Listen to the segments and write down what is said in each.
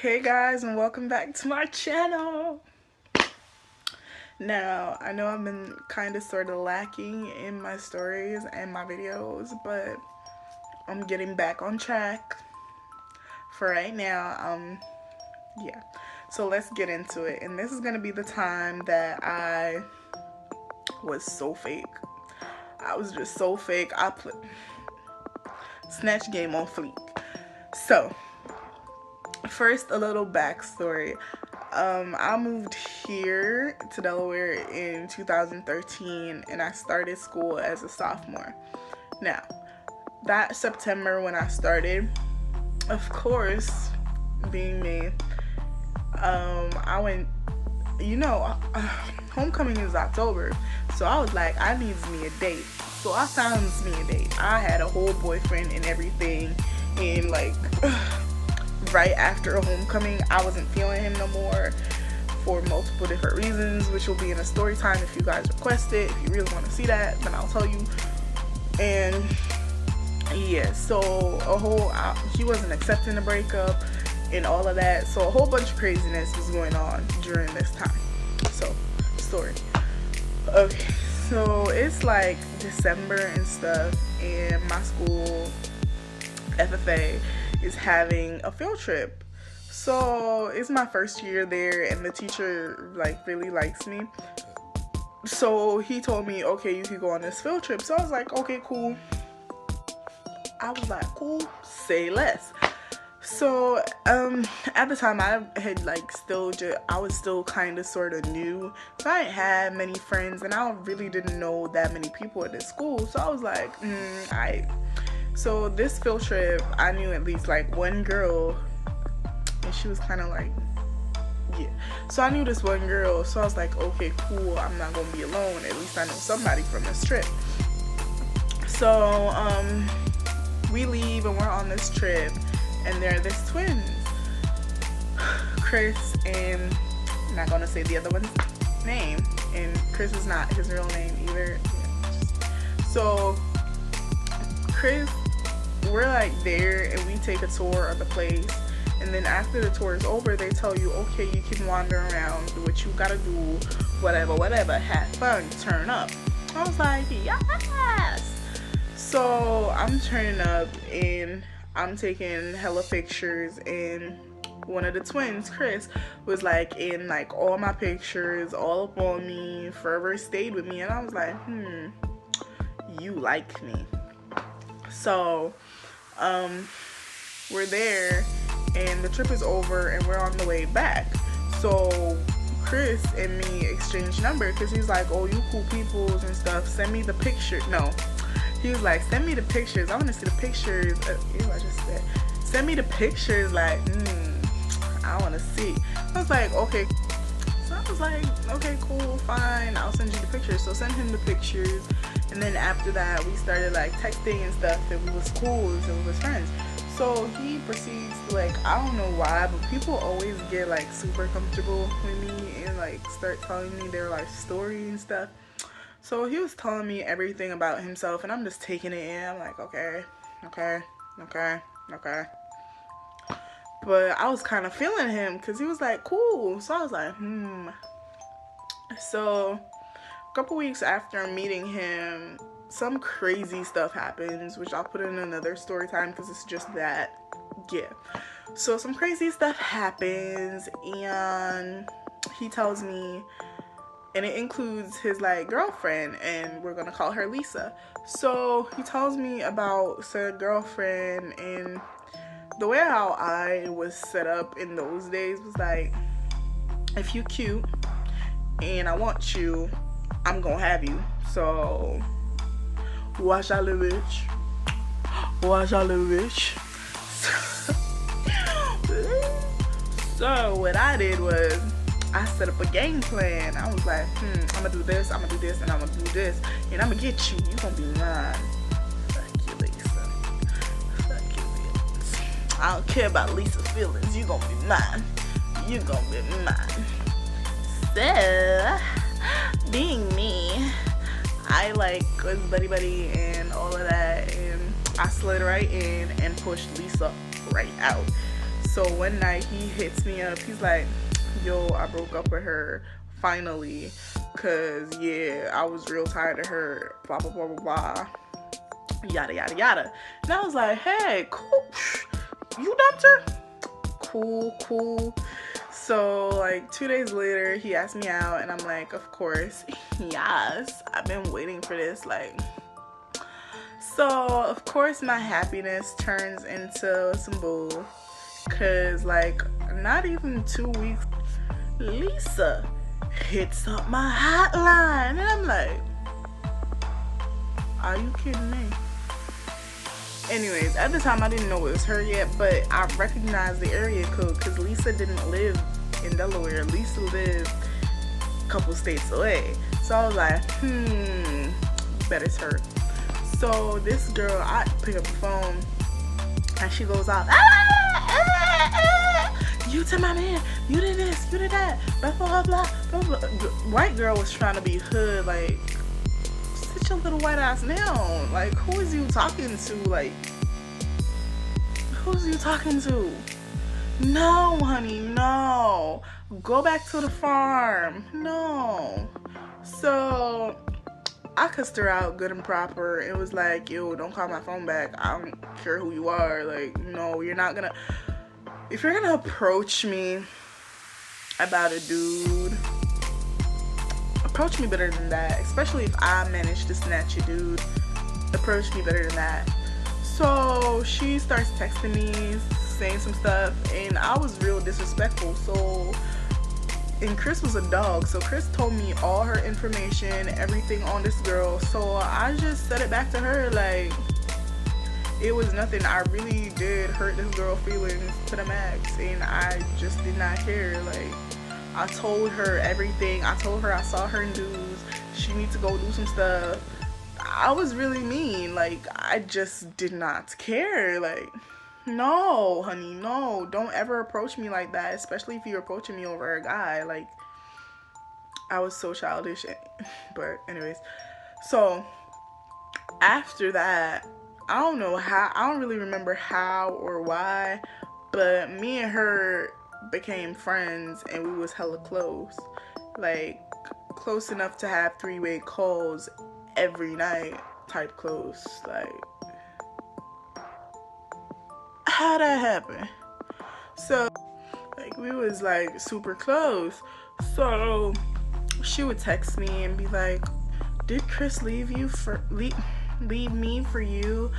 Hey guys, and welcome back to my channel. Now, I know I've been kind of sort of lacking in my stories and my videos, but I'm getting back on track for right now. Yeah. So let's get into it. And this is going to be the time that I was so fake. I was just so fake. I played Snatch game on Fleek. So, first, a little backstory. I moved here to Delaware in 2013 and I started school as a sophomore. Now, that September when I started, of course, being me, I went, homecoming is October, so I was like, I needs me a date. So I found me a date. I had a whole boyfriend and everything, and like, right after homecoming, I wasn't feeling him no more for multiple different reasons, which will be in a story time if you guys request it. If you really want to see that, then I'll tell you. And yeah, so he wasn't accepting the breakup and all of that, so a whole bunch of craziness was going on during this time. So, story. Okay, so it's like December and stuff, and my school, FFA, is having a field trip. So it's my first year there, and the teacher like really likes me. So he told me, okay, you can go on this field trip. So I was like, okay, cool. I was like, cool, say less. So at the time I had like I was still kind of sort of new, so I didn't have many friends, and I really didn't know that many people at this school. So I was like, So this field trip, I knew at least like one girl, and she was kind of like, yeah. So I knew this one girl, so I was like, okay, cool, I'm not gonna be alone. At least I know somebody from this trip. So we leave and we're on this trip, and there are these twins, Chris, and I'm not gonna say the other one's name, and Chris is not his real name either. So Chris, we're like there, and we take a tour of the place, and then after the tour is over, they tell you, okay, you can wander around, do what you gotta do, whatever, have fun, turn up. I was like, yes. So I'm turning up, and I'm taking hella pictures, and one of the twins, Chris, was like in like all my pictures, all up on me, forever stayed with me, and I was like, you like me. So we're there, and the trip is over, and we're on the way back. So Chris and me exchange number, because he's like, oh, you cool peoples and stuff, send me the picture. No, he was like, send me the pictures, I want to see the pictures. I just said, send me the pictures, like, I want to see. I was like, okay. So I was like, okay, cool, fine, I'll send you the pictures. So send him the pictures, and then after that we started like texting and stuff, and we was cool, and we was friends. So he proceeds to, like, I don't know why, but people always get like super comfortable with me and like start telling me their life story and stuff. So he was telling me everything about himself, and I'm just taking it in. I'm like, okay. But I was kind of feeling him because he was like, cool. So I was like, So a couple weeks after meeting him, some crazy stuff happens, which I'll put in another story time because it's just that. Yeah. So some crazy stuff happens, and he tells me, and it includes his like girlfriend, and we're gonna call her Lisa. So he tells me about said girlfriend, and the way how I was set up in those days was like, if you cute and I want you, I'm gonna have you. So watch out, little bitch. Watch out, little bitch. So what I did was I set up a game plan. I was like, I'm gonna do this, I'm gonna do this, and I'm gonna do this, and I'm gonna get you. You gonna be mine. Fuck you, Lisa. Fuck you, Lisa. I don't care about Lisa's feelings. You gonna be mine. You gonna be mine. So, being me, I like was buddy and all of that, and I slid right in and pushed Lisa right out. So one night he hits me up. He's like, yo, I broke up with her finally, cause yeah, I was real tired of her, blah blah blah blah blah, yada yada yada. And I was like, hey, cool, you dumped her? Cool, cool. So like 2 days later he asked me out, and I'm like, of course, yes, I've been waiting for this. Like, so of course my happiness turns into some bull, cause like not even 2 weeks, Lisa hits up my hotline, and I'm like, are you kidding me? Anyways, at the time I didn't know it was her yet, but I recognized the area code because Lisa didn't live in Delaware. Lisa lived a couple states away. So I was like, bet it's her. So this girl, I pick up the phone and she goes off, you to my man, you did this, you did that, blah blah blah blah blah. White girl was trying to be hood, like, sit your little white ass down. Like, who is you talking to? Like, who's you talking to? No, honey, no. Go back to the farm. No. So I cussed her out good and proper. It was like, yo, don't call my phone back. I don't care who you are. Like, no, you're not gonna. If you're gonna approach me about a dude, approach me better than that. Especially if I manage to snatch a dude, approach me better than that. So she starts texting me, saying some stuff, and I was real disrespectful. So, and Chris was a dog, so Chris told me all her information, everything on this girl. So I just said it back to her like it was nothing. I really did hurt this girl feelings to the max, and I just did not care. Like, I told her everything. I told her I saw her news. She needs to go do some stuff. I was really mean. Like, I just did not care. Like, no, honey, no. Don't ever approach me like that, especially if you're approaching me over a guy. Like, I was so childish. But anyways, so after that, I don't know how, I don't really remember how or why, but me and her became friends, and we was hella close. Like, close enough to have three-way calls every night type close. Like, how'd that happen? So, like, we was like super close. So she would text me and be like, did Chris leave you for leave me for you,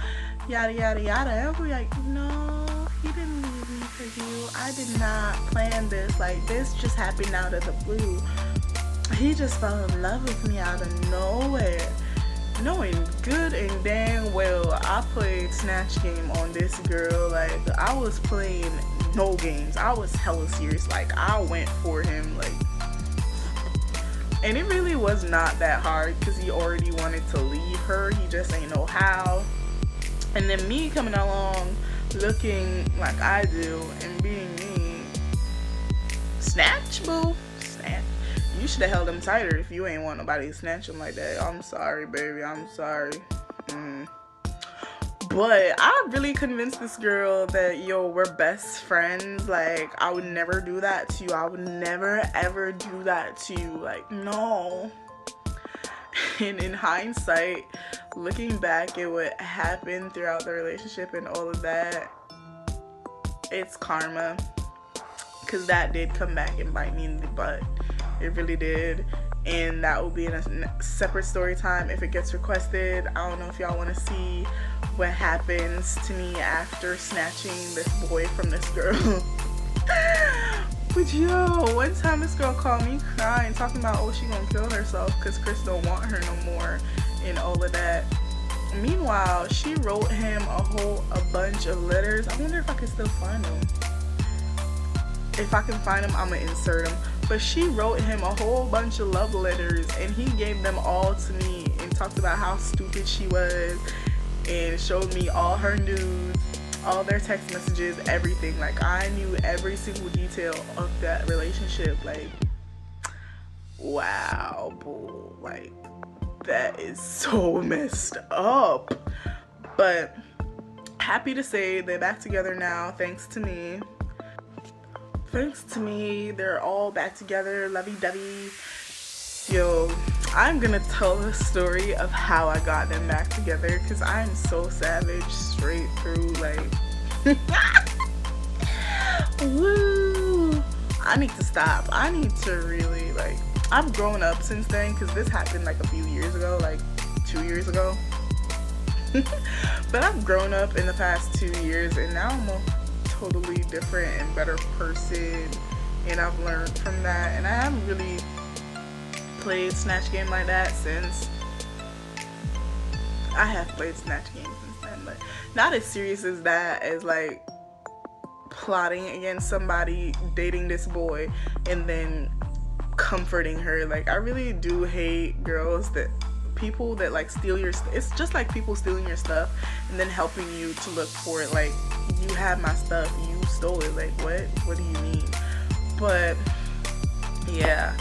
yada yada yada. And I'll be like, no, he didn't leave me for you. I did not plan this. Like, this just happened out of the blue. He just fell in love with me out of nowhere, knowing good and dang well I played Snatch game on this girl. Like, I was playing no games. I was hella serious. Like, I went for him. Like, and it really was not that hard because he already wanted to leave her. He just ain't know how. And then me coming along looking like I do and being me. Snatch, boo. Snatch. You should have held him tighter if you ain't want nobody to snatch him like that. I'm sorry, baby. I'm sorry. But I really convinced this girl that, yo, we're best friends. Like, I would never do that to you. I would never, ever do that to you. Like, no. And in hindsight, looking back at what happened throughout the relationship and all of that, it's karma. Because that did come back and bite me in the butt. It really did. And that will be in a separate story time if it gets requested. I don't know if y'all want to see what happens to me after snatching this boy from this girl. But yo, one time this girl called me crying, talking about, oh, she gonna kill herself because Chris don't want her no more and all of that. Meanwhile, she wrote him a bunch of letters. I wonder if I can still find them. If I can find them, I'm gonna insert them. But she wrote him a whole bunch of love letters, and he gave them all to me and talked about how stupid she was and showed me all her news, all their text messages, everything. Like, I knew every single detail of that relationship. Like, wow, boo. Like, that is so messed up. But happy to say they're back together now, thanks to me. thanks to me, they're all back together, lovey-dovey. Yo, I'm gonna tell the story of how I got them back together because I'm so savage straight through, like, woo. I need to stop. I need to really, like, I've grown up since then because this happened like a few years ago, like 2 years ago. But I've grown up in the past 2 years and now I'm a totally different and better person, and I've learned from that, and I haven't really played Snatch game like that since I have played Snatch games since then, but not as serious as that, as like plotting against somebody, dating this boy, and then comforting her. Like, I really do hate girls that people that like steal your it's just like people stealing your stuff and then helping you to look for it. Like, you have my stuff, you stole it, like what do you mean? But yeah,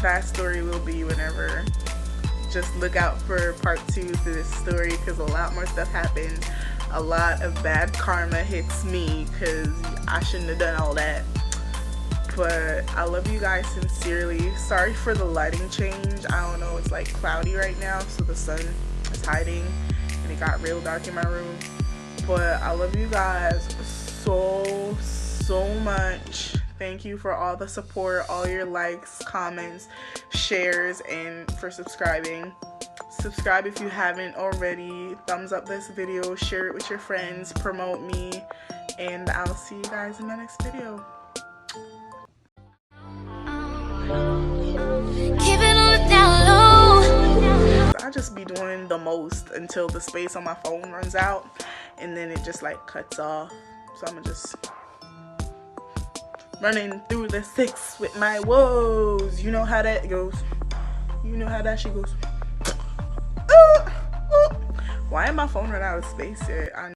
that story will be whenever. Just look out for part 2 to this story because a lot more stuff happens. A lot of bad karma hits me because I shouldn't have done all that. But I love you guys sincerely. Sorry for the lighting change. I don't know, it's like cloudy right now, so the sun is hiding and it got real dark in my room. But I love you guys so much. Thank you for all the support, all your likes, comments, shares, and for subscribing. Subscribe if you haven't already. Thumbs up this video, share it with your friends, promote me, and I'll see you guys in my next video. Keep it on the down low. I just be doing the most until the space on my phone runs out, and then it just like cuts off. So I'm just running through the 6 with my woes. You know how that goes. You know how that shit goes. Why am my phone run out of space yet?